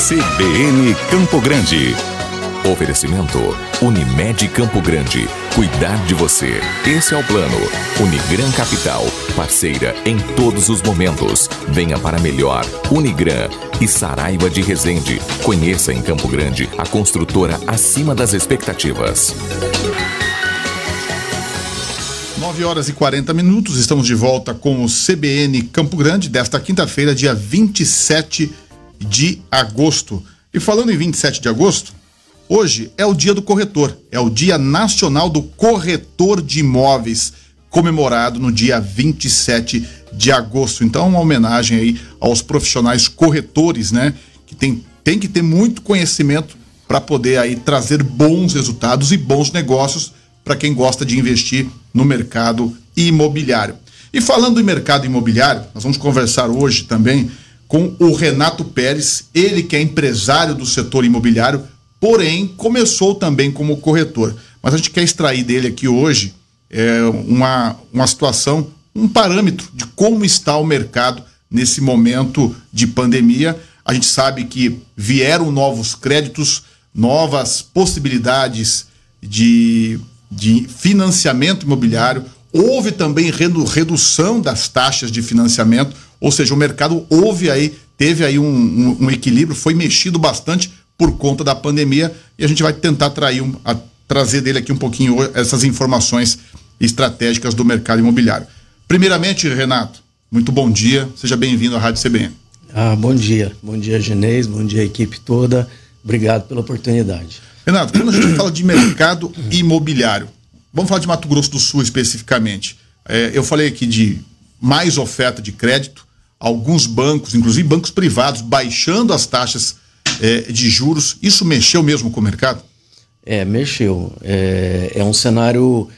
CBN Campo Grande. Oferecimento Unimed Campo Grande. Cuidar de você. Esse é o plano. Unigran Capital. Parceira em todos os momentos. Venha para melhor. Unigran e Saraiva de Resende. Conheça em Campo Grande a construtora acima das expectativas. 9h40, estamos de volta com o CBN Campo Grande desta quinta-feira, dia 27 de agosto. E falando em 27 de agosto, hoje é o dia do corretor, é o Dia Nacional do Corretor de Imóveis, comemorado no dia 27 de agosto. Então, uma homenagem aí aos profissionais corretores, né? Que tem que ter muito conhecimento para poder aí trazer bons resultados e bons negócios para quem gosta de investir no mercado imobiliário. E falando em mercado imobiliário, nós vamos conversar hoje também com o Renato Pérez, ele que é empresário do setor imobiliário, porém começou também como corretor. Mas a gente quer extrair dele aqui hoje uma situação, um parâmetro de como está o mercado nesse momento de pandemia. A gente sabe que vieram novos créditos, novas possibilidades de financiamento imobiliário, houve também redução das taxas de financiamento, ou seja, o mercado teve aí um equilíbrio, foi mexido bastante por conta da pandemia, e a gente vai tentar trazer dele aqui um pouquinho essas informações estratégicas do mercado imobiliário. Primeiramente, Renato, muito bom dia, seja bem-vindo à Rádio CBN. Bom dia, Genês, bom dia equipe toda, obrigado pela oportunidade. Renato, quando a gente fala de mercado imobiliário, vamos falar de Mato Grosso do Sul especificamente. Eu falei aqui de mais oferta de crédito, alguns bancos, inclusive bancos privados, baixando as taxas de juros. Isso mexeu mesmo com o mercado? Mexeu. É um cenário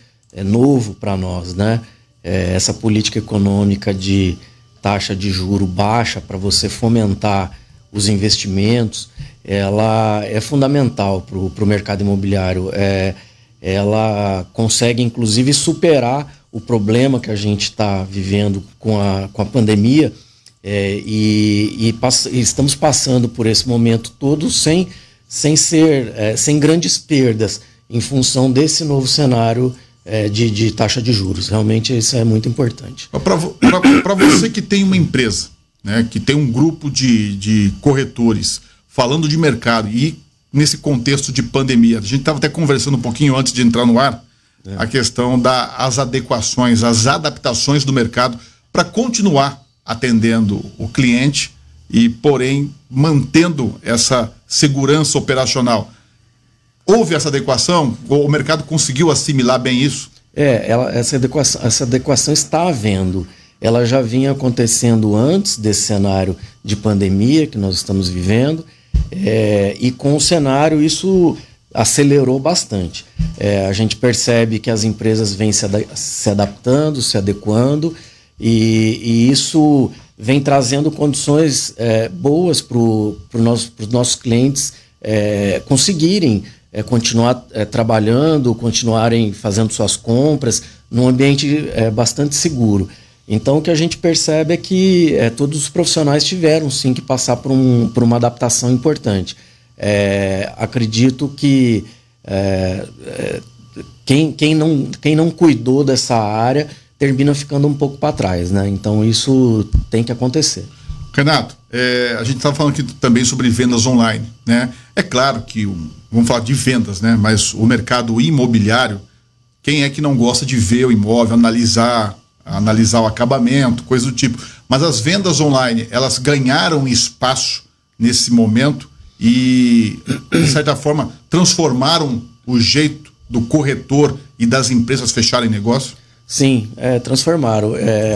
novo para nós, né? Essa política econômica de taxa de juro baixa para você fomentar os investimentos, ela é fundamental para o mercado imobiliário. Ela consegue, inclusive, superar o problema que a gente está vivendo com a pandemia e estamos passando por esse momento todo sem grandes perdas em função desse novo cenário de taxa de juros. Realmente isso é muito importante. Para você que tem uma empresa, né, que tem um grupo de corretores falando de mercado e nesse contexto de pandemia, a gente estava até conversando um pouquinho antes de entrar no ar, a questão das adequações, as adaptações do mercado para continuar atendendo o cliente e, porém, mantendo essa segurança operacional. Houve essa adequação? O mercado conseguiu assimilar bem isso? Essa adequação está havendo. Ela já vinha acontecendo antes desse cenário de pandemia que nós estamos vivendo, e com o cenário isso acelerou bastante. A gente percebe que as empresas vêm se adaptando, se adequando, e isso vem trazendo condições boas para os nossos clientes conseguirem continuar trabalhando, continuarem fazendo suas compras num ambiente bastante seguro. Então, o que a gente percebe é que todos os profissionais tiveram, sim, que passar por uma adaptação importante. Acredito que quem não cuidou dessa área termina ficando um pouco para trás, né? Então, isso tem que acontecer. Renato, a gente estava falando aqui também sobre vendas online, né? É claro que, vamos falar de vendas, né? Mas o mercado imobiliário, quem é que não gosta de ver o imóvel, analisar o acabamento, coisa do tipo. Mas as vendas online, elas ganharam espaço nesse momento e, de certa forma, transformaram o jeito do corretor e das empresas fecharem negócio? Sim, transformaram.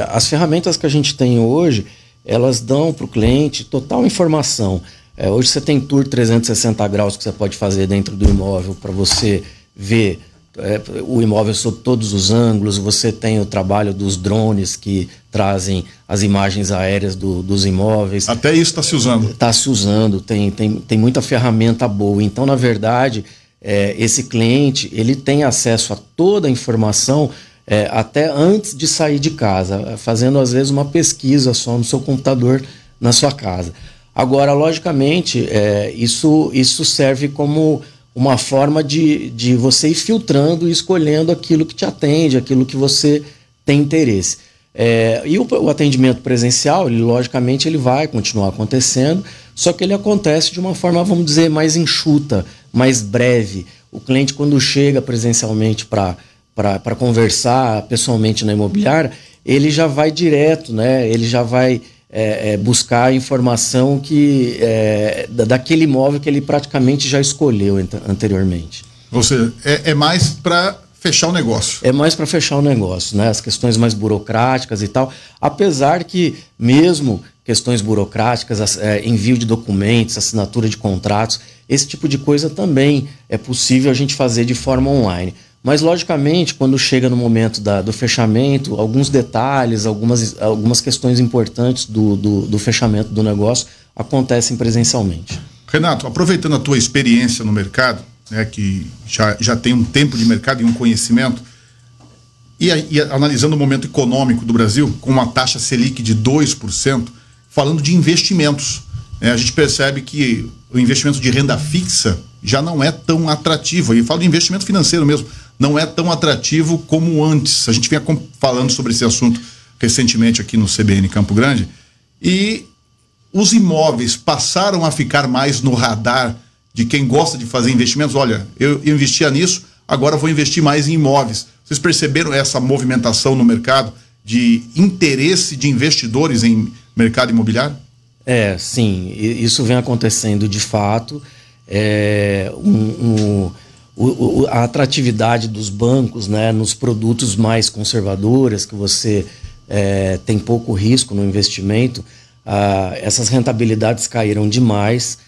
As ferramentas que a gente tem hoje, elas dão para o cliente total informação. Hoje você tem tour 360 graus que você pode fazer dentro do imóvel para você ver o imóvel sob todos os ângulos. Você tem o trabalho dos drones que trazem as imagens aéreas dos imóveis. Até isso está se usando. Está se usando, tem muita ferramenta boa. Então, na verdade, esse cliente ele tem acesso a toda a informação até antes de sair de casa, fazendo às vezes uma pesquisa só no seu computador na sua casa. Agora, logicamente, isso serve como uma forma de você ir filtrando e escolhendo aquilo que te atende, aquilo que você tem interesse. E o atendimento presencial, logicamente, ele vai continuar acontecendo, só que ele acontece de uma forma, vamos dizer, mais enxuta, mais breve. O cliente, quando chega presencialmente para conversar pessoalmente na imobiliária, ele já vai direto, né? Ele já vai buscar a informação daquele imóvel que ele praticamente já escolheu anteriormente. Ou seja, é mais para fechar o negócio. É mais para fechar o negócio, né? As questões mais burocráticas e tal. Apesar que mesmo questões burocráticas, envio de documentos, assinatura de contratos, esse tipo de coisa também é possível a gente fazer de forma online. Mas, logicamente, quando chega no momento do fechamento, alguns detalhes, algumas questões importantes do fechamento do negócio acontecem presencialmente. Renato, aproveitando a tua experiência no mercado, né, que já tem um tempo de mercado e um conhecimento, e analisando o momento econômico do Brasil, com uma taxa Selic de 2%, falando de investimentos, a gente percebe que o investimento de renda fixa já não é tão atrativo, e falo de investimento financeiro mesmo, não é tão atrativo como antes. A gente vinha falando sobre esse assunto recentemente aqui no CBN Campo Grande, e os imóveis passaram a ficar mais no radar de quem gosta de fazer investimentos. Olha, eu investia nisso, agora vou investir mais em imóveis. Vocês perceberam essa movimentação no mercado de interesse de investidores em mercado imobiliário? Sim, isso vem acontecendo de fato. A atratividade dos bancos, né, nos produtos mais conservadores, que você tem pouco risco no investimento, essas rentabilidades caíram demais.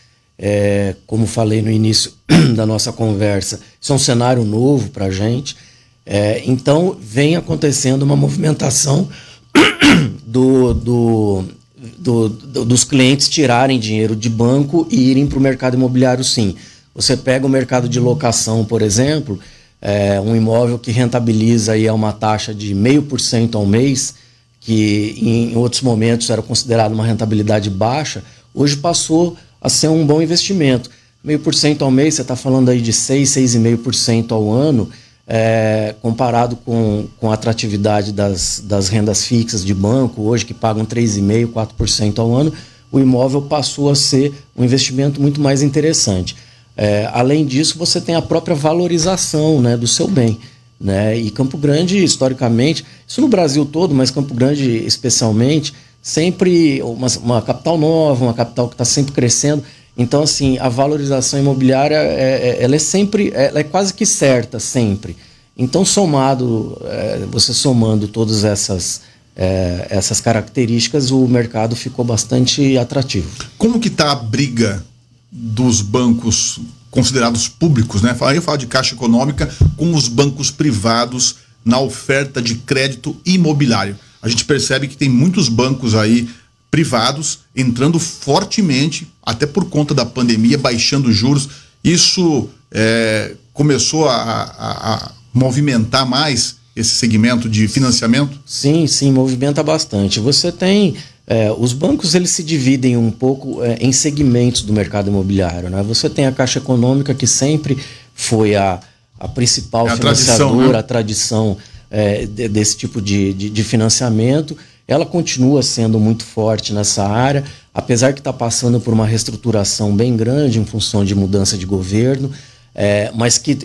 Como falei no início da nossa conversa, isso é um cenário novo para a gente. Então, vem acontecendo uma movimentação dos clientes tirarem dinheiro de banco e irem para o mercado imobiliário, sim. Você pega o mercado de locação, por exemplo, um imóvel que rentabiliza aí a uma taxa de 0,5% ao mês, que em outros momentos era considerado uma rentabilidade baixa, hoje passou a ser um bom investimento. 0,5% ao mês, você está falando aí de 6,5% ao ano, comparado com a atratividade das rendas fixas de banco, hoje que pagam 3,5%, 4% ao ano, o imóvel passou a ser um investimento muito mais interessante. Além disso, você tem a própria valorização, né, do seu bem, né? E Campo Grande, historicamente, isso no Brasil todo, mas Campo Grande especialmente, sempre uma capital nova, uma capital que está sempre crescendo. Então, assim, a valorização imobiliária ela é quase que certa, sempre. Então, você somando todas essas características, o mercado ficou bastante atrativo. Como que está a briga dos bancos considerados públicos, né? Aí eu falo de Caixa Econômica, com os bancos privados na oferta de crédito imobiliário? A gente percebe que tem muitos bancos aí privados entrando fortemente, até por conta da pandemia, baixando juros. Isso começou a movimentar mais esse segmento de financiamento? Sim, movimenta bastante. Você tem... os bancos, eles se dividem um pouco em segmentos do mercado imobiliário, né? Você tem a Caixa Econômica, que sempre foi a principal financiadora, a tradição desse tipo de financiamento. Ela continua sendo muito forte nessa área, apesar que está passando por uma reestruturação bem grande em função de mudança de governo, mas que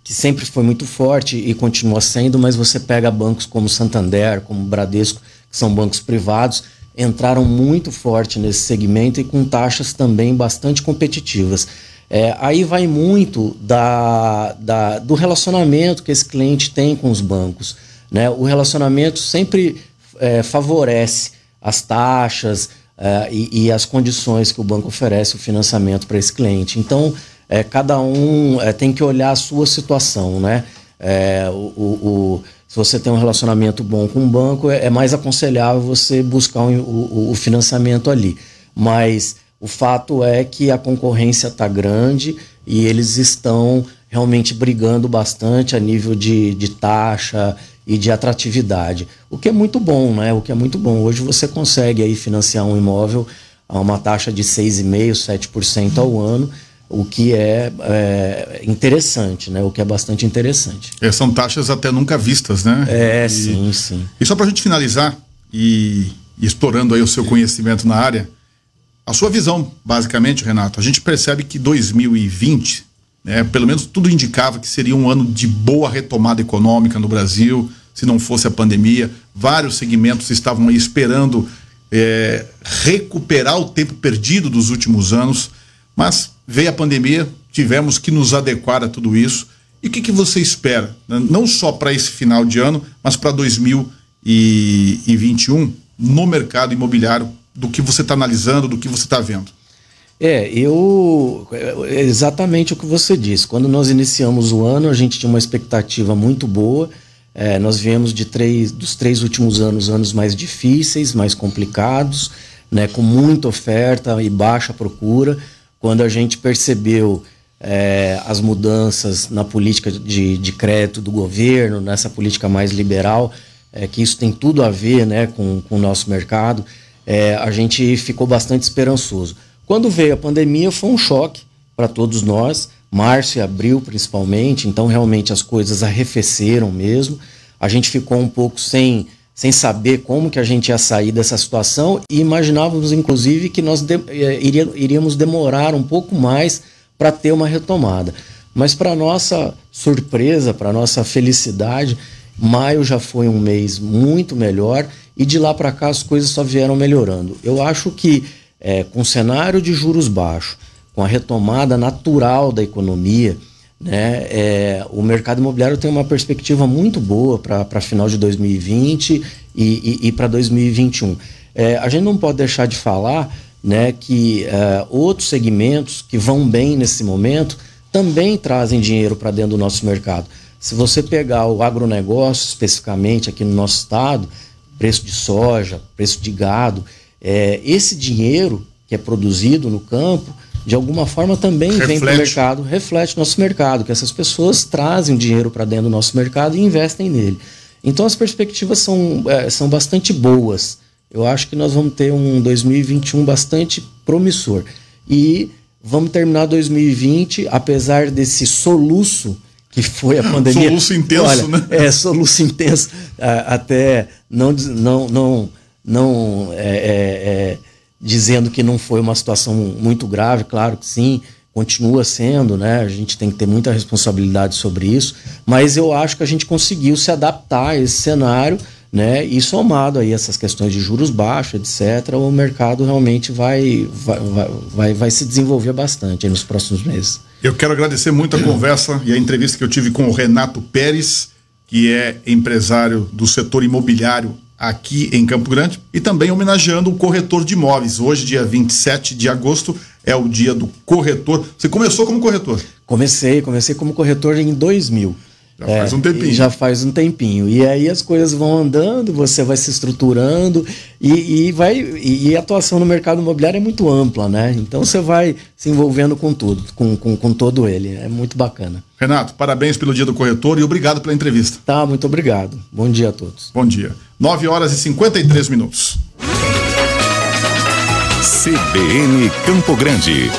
sempre foi muito forte e continua sendo. Mas você pega bancos como Santander, como Bradesco, que são bancos privados, entraram muito forte nesse segmento e com taxas também bastante competitivas. Aí vai muito do relacionamento que esse cliente tem com os bancos, né? O relacionamento sempre favorece as taxas e as condições que o banco oferece o financiamento para esse cliente. Então, cada um tem que olhar a sua situação, né? Se você tem um relacionamento bom com o banco, é mais aconselhável você buscar o financiamento ali. Mas o fato é que a concorrência está grande e eles estão realmente brigando bastante a nível de taxa e de atratividade. O que é muito bom, né? O que é muito bom. Hoje você consegue aí financiar um imóvel a uma taxa de 6,5%, 7% ao ano, o que é interessante, né? O que é bastante interessante. São taxas até nunca vistas, né? Sim. E só para a gente finalizar, e explorando aí o seu conhecimento na área, a sua visão, basicamente, Renato, a gente percebe que 2020, né, pelo menos tudo indicava que seria um ano de boa retomada econômica no Brasil, se não fosse a pandemia. Vários segmentos estavam aí esperando recuperar o tempo perdido dos últimos anos, mas veio a pandemia, tivemos que nos adequar a tudo isso. E o que você espera, não só para esse final de ano, mas para 2021, no mercado imobiliário, do que você está analisando, do que você está vendo? Exatamente o que você disse. Quando nós iniciamos o ano, a gente tinha uma expectativa muito boa. Nós viemos dos 3 últimos anos mais difíceis, mais complicados, né, com muita oferta e baixa procura. Quando a gente percebeu as mudanças na política de crédito do governo, nessa política mais liberal, que isso tem tudo a ver, né, com o nosso mercado, a gente ficou bastante esperançoso. Quando veio a pandemia, foi um choque para todos nós, março e abril principalmente, então realmente as coisas arrefeceram mesmo. A gente ficou um pouco sem saber como que a gente ia sair dessa situação e imaginávamos, inclusive, que nós iríamos demorar um pouco mais para ter uma retomada. Mas, para nossa surpresa, para nossa felicidade, maio já foi um mês muito melhor e de lá para cá as coisas só vieram melhorando. Eu acho que com o cenário de juros baixos, com a retomada natural da economia, né, o mercado imobiliário tem uma perspectiva muito boa para final de 2020 e para 2021. A gente não pode deixar de falar, né, que outros segmentos que vão bem nesse momento também trazem dinheiro para dentro do nosso mercado. Se você pegar o agronegócio especificamente aqui no nosso estado, preço de soja, preço de gado, esse dinheiro que é produzido no campo, de alguma forma também vem para o mercado, reflete nosso mercado, que essas pessoas trazem dinheiro para dentro do nosso mercado e investem nele. Então as perspectivas são bastante boas. Eu acho que nós vamos ter um 2021 bastante promissor. E vamos terminar 2020, apesar desse soluço que foi a pandemia. Soluço intenso, olha, né? Soluço intenso. Até não dizendo que não foi uma situação muito grave, claro que sim, continua sendo, né? A gente tem que ter muita responsabilidade sobre isso, mas eu acho que a gente conseguiu se adaptar a esse cenário, né? E somado aí essas questões de juros baixos, etc., o mercado realmente vai se desenvolver bastante aí nos próximos meses. Eu quero agradecer muito a conversa e a entrevista que eu tive com o Renato Pérez, que é empresário do setor imobiliário aqui em Campo Grande, e também homenageando o corretor de imóveis. Hoje, dia 27 de agosto, é o dia do corretor. Você começou como corretor? Comecei como corretor em 2000. Já faz um tempinho. Já faz um tempinho. E aí as coisas vão andando, você vai se estruturando e a atuação no mercado imobiliário é muito ampla, né? Então você vai se envolvendo com tudo, com todo ele. É muito bacana. Renato, parabéns pelo dia do corretor e obrigado pela entrevista. Tá, muito obrigado. Bom dia a todos. Bom dia. 9h53. CBN Campo Grande.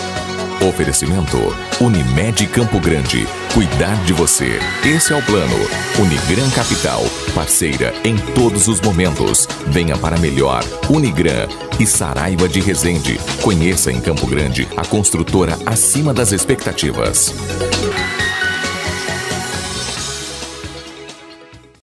Oferecimento Unimed Campo Grande. Cuidar de você. Esse é o plano. Unigran Capital. Parceira em todos os momentos. Venha para melhor. Unigran e Saraiva de Resende. Conheça em Campo Grande a construtora acima das expectativas.